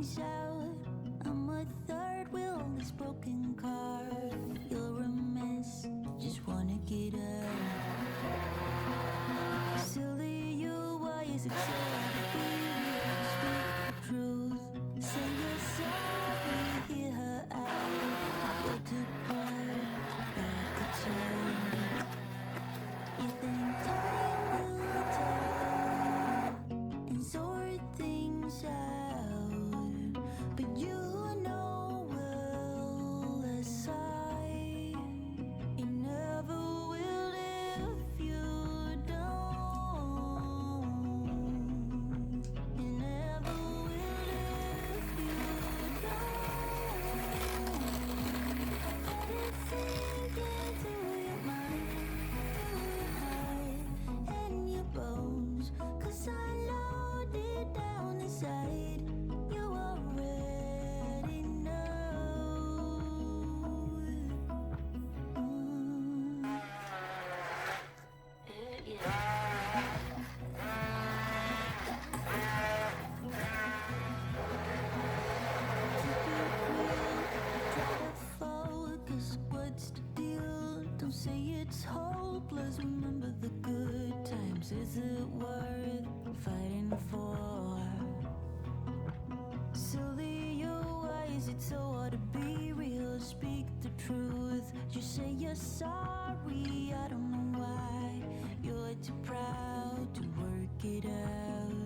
things out. I'm a third wheel on this broken car. You're a mess, just wanna get out. Silly you, why is it so hard to be real? Speak the truth, say you're sorry, hear her out. You're too proud, back to change. You think time will tell and sort things out, but you know well as I, you never will if you don't. You never will if you don't. Let it sink into your mind, and your bones, 'cause I know deep down inside you already know. Try to focus, what's the deal? Don't say it's hopeless, remember the good times. Is it worth fighting for? Silly you, why is it so hard to be real? Speak the truth, just say you're sorry. I don't know why you're too proud to work it out.